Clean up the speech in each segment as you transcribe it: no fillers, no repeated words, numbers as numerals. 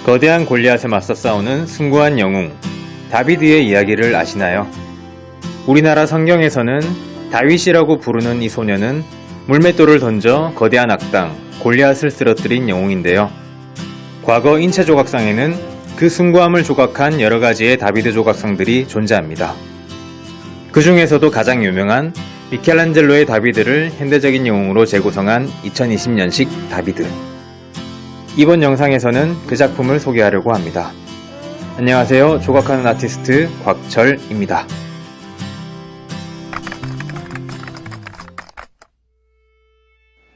거대한 골리앗에 맞서 싸우는 숭고한 영웅 다비드의 이야기를 아시나요? 우리나라 성경에서는 다윗이라고 부르는 이 소녀는 물맷돌을 던져 거대한 악당 골리앗을 쓰러뜨린 영웅인데요. 과거 인체 조각상에는 그 숭고함을 조각한 여러가지의 다비드 조각상들이 존재합니다. 그 중에서도 가장 유명한 미켈란젤로의 다비드를 현대적인 영웅으로 재구성한 2020년식 다비드. 이번 영상에서는 그 작품을 소개하려고 합니다. 안녕하세요. 조각하는 아티스트 곽철입니다.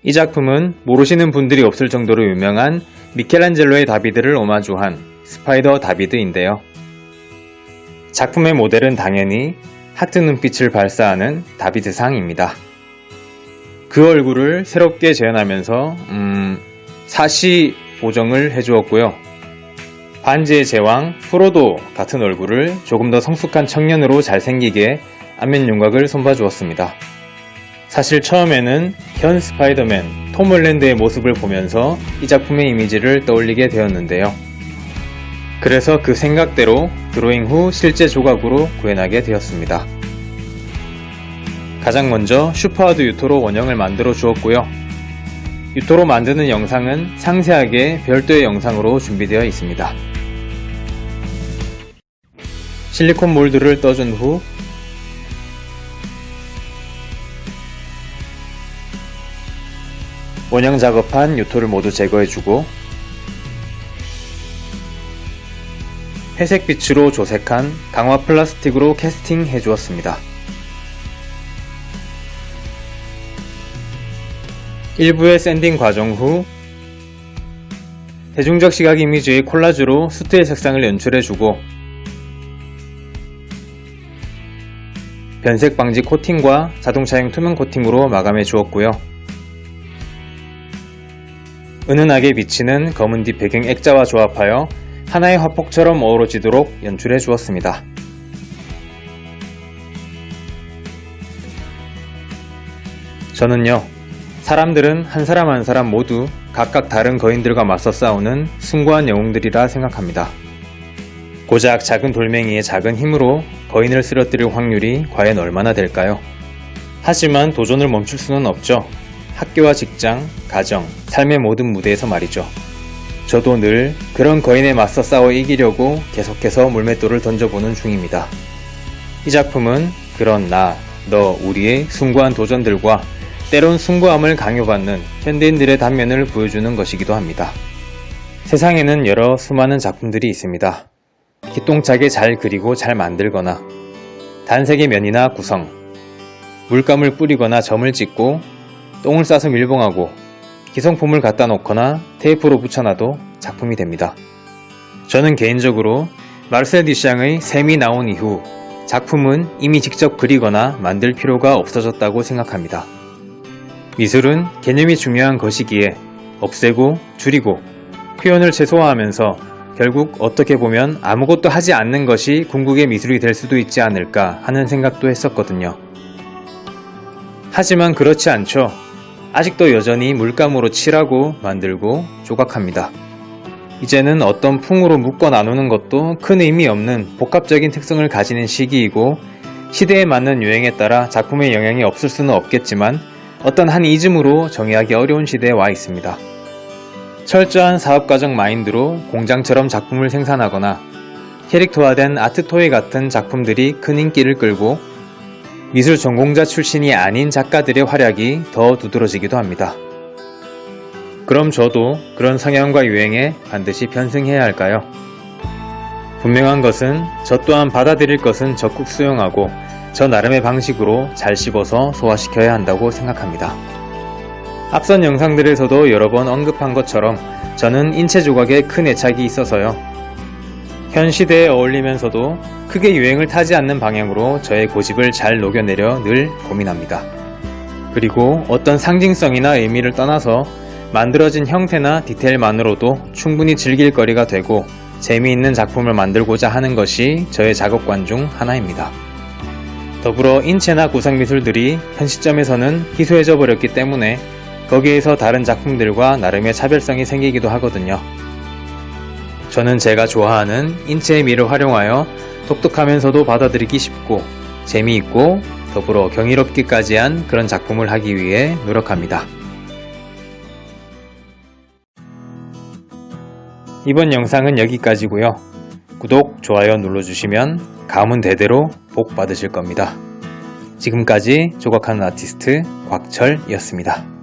이 작품은 모르시는 분들이 없을 정도로 유명한 미켈란젤로의 다비드를 오마주한 스파이더 다비드인데요. 작품의 모델은 당연히 하트 눈빛을 발사하는 다비드상입니다. 그 얼굴을 새롭게 재현하면서 사시 보정을 해주었고요. 반지의 제왕 프로도 같은 얼굴을 조금 더 성숙한 청년으로 잘생기게 안면 윤곽을 손봐주었습니다. 사실 처음에는 현 스파이더맨 톰 홀랜드의 모습을 보면서 이 작품의 이미지를 떠올리게 되었는데요. 그래서 그 생각대로 드로잉 후 실제 조각으로 구현하게 되었습니다. 가장 먼저 슈퍼하드 유토로 원형을 만들어 주었고요. 유토로 만드는 영상은 상세하게 별도의 영상으로 준비되어 있습니다. 실리콘 몰드를 떠준 후 원형 작업한 유토를 모두 제거해주고 회색 빛으로 조색한 강화 플라스틱으로 캐스팅 해주었습니다. 일부의 샌딩 과정 후 대중적 시각 이미지의 콜라주로 수트의 색상을 연출해주고 변색 방지 코팅과 자동차용 투명 코팅으로 마감해 주었고요. 은은하게 비치는 검은빛 배경 액자와 조합하여 하나의 화폭처럼 어우러지도록 연출해 주었습니다. 저는요, 사람들은 한 사람 한 사람 모두 각각 다른 거인들과 맞서 싸우는 숭고한 영웅들이라 생각합니다. 고작 작은 돌멩이의 작은 힘으로 거인을 쓰러뜨릴 확률이 과연 얼마나 될까요? 하지만 도전을 멈출 수는 없죠. 학교와 직장, 가정, 삶의 모든 무대에서 말이죠. 저도 늘 그런 거인에 맞서 싸워 이기려고 계속해서 물맷돌을 던져보는 중입니다. 이 작품은 그런 나, 너, 우리의 숭고한 도전들과 때론 숭고함을 강요받는 현대인들의 단면을 보여주는 것이기도 합니다. 세상에는 여러 수많은 작품들이 있습니다. 기똥차게 잘 그리고 잘 만들거나 단색의 면이나 구성, 물감을 뿌리거나 점을 찍고 똥을 싸서 밀봉하고 기성품을 갖다 놓거나 테이프로 붙여놔도 작품이 됩니다. 저는 개인적으로 마르셀 듀샹의 샘이 나온 이후 작품은 이미 직접 그리거나 만들 필요가 없어졌다고 생각합니다. 미술은 개념이 중요한 것이기에 없애고 줄이고 표현을 최소화하면서 결국 어떻게 보면 아무것도 하지 않는 것이 궁극의 미술이 될 수도 있지 않을까 하는 생각도 했었거든요. 하지만 그렇지 않죠. 아직도 여전히 물감으로 칠하고 만들고 조각합니다. 이제는 어떤 풍으로 묶어 나누는 것도 큰 의미 없는 복합적인 특성을 가지는 시기이고 시대에 맞는 유행에 따라 작품의 영향이 없을 수는 없겠지만 어떤 한 이즘으로 정의하기 어려운 시대에 와 있습니다. 철저한 사업과정 마인드로 공장처럼 작품을 생산하거나 캐릭터화된 아트토이 같은 작품들이 큰 인기를 끌고 미술 전공자 출신이 아닌 작가들의 활약이 더 두드러지기도 합니다. 그럼 저도 그런 성향과 유행에 반드시 편승해야 할까요? 분명한 것은 저 또한 받아들일 것은 적극 수용하고 저 나름의 방식으로 잘 씹어서 소화시켜야 한다고 생각합니다. 앞선 영상들에서도 여러 번 언급한 것처럼 저는 인체 조각에 큰 애착이 있어서요. 현 시대에 어울리면서도 크게 유행을 타지 않는 방향으로 저의 고집을 잘 녹여내려 늘 고민합니다. 그리고 어떤 상징성이나 의미를 떠나서 만들어진 형태나 디테일만으로도 충분히 즐길 거리가 되고 재미있는 작품을 만들고자 하는 것이 저의 작업관 중 하나입니다. 더불어 인체나 구상미술들이 현 시점에서는 희소해져 버렸기 때문에 거기에서 다른 작품들과 나름의 차별성이 생기기도 하거든요. 저는 제가 좋아하는 인체의 미를 활용하여 독특하면서도 받아들이기 쉽고 재미있고 더불어 경이롭기까지 한 그런 작품을 하기 위해 노력합니다. 이번 영상은 여기까지고요. 구독, 좋아요 눌러주시면 가문 대대로 복 받으실 겁니다. 지금까지 조각하는 아티스트 곽철이었습니다.